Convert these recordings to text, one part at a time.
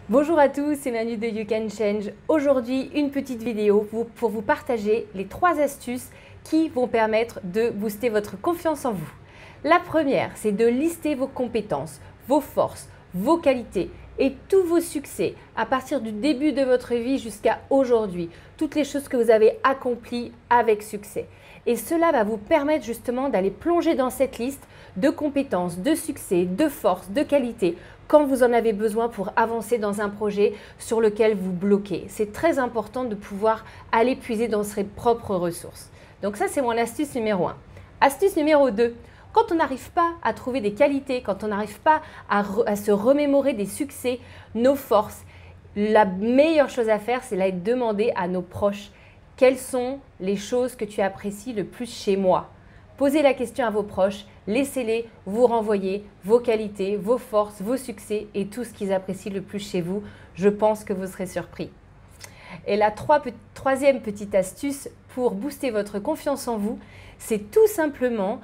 Bonjour à tous, c'est Manu de You Can Change. Aujourd'hui, une petite vidéo pour vous partager les 3 astuces qui vont permettre de booster votre confiance en vous. La première, c'est de lister vos compétences, vos forces, vos qualités et tous vos succès à partir du début de votre vie jusqu'à aujourd'hui. Toutes les choses que vous avez accomplies avec succès. Et cela va vous permettre justement d'aller plonger dans cette liste de compétences, de succès, de forces, de qualités quand vous en avez besoin pour avancer dans un projet sur lequel vous bloquez. C'est très important de pouvoir aller puiser dans ses propres ressources. Donc ça, c'est mon astuce numéro 1. Astuce numéro 2. Quand on n'arrive pas à trouver des qualités, quand on n'arrive pas à se remémorer des succès, nos forces, la meilleure chose à faire, c'est d'aller demander à nos proches quelles sont les choses que tu apprécies le plus chez moi. Posez la question à vos proches, laissez-les vous renvoyer vos qualités, vos forces, vos succès et tout ce qu'ils apprécient le plus chez vous. Je pense que vous serez surpris. Et la troisième petite astuce pour booster votre confiance en vous, c'est tout simplement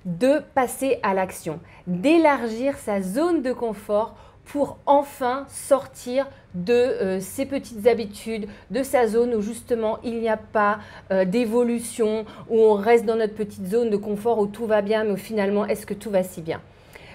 de passer à l'action, d'élargir sa zone de confort pour enfin sortir de ses petites habitudes, de sa zone où justement il n'y a pas d'évolution, où on reste dans notre petite zone de confort où tout va bien, mais finalement, est-ce que tout va si bien?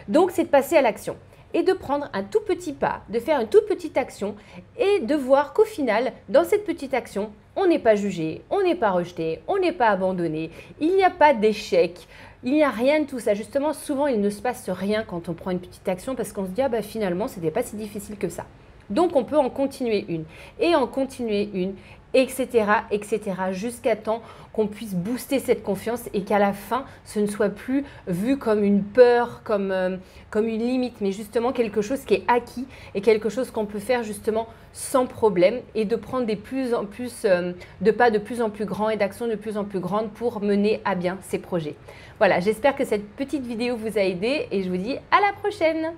Donc, c'est de passer à l'action et de prendre un tout petit pas, de faire une toute petite action et de voir qu'au final, dans cette petite action, on n'est pas jugé, on n'est pas rejeté, on n'est pas abandonné, il n'y a pas d'échec. Il n'y a rien de tout ça. Justement, souvent, il ne se passe rien quand on prend une petite action parce qu'on se dit « Ah bah finalement, ce n'était pas si difficile que ça ». Donc, on peut en continuer une et en continuer une, etc., jusqu'à temps qu'on puisse booster cette confiance et qu'à la fin, ce ne soit plus vu comme une peur, comme une limite, mais justement quelque chose qui est acquis et quelque chose qu'on peut faire justement sans problème et de prendre de pas de plus en plus grands et d'actions de plus en plus grandes pour mener à bien ces projets. Voilà, j'espère que cette petite vidéo vous a aidé et je vous dis à la prochaine!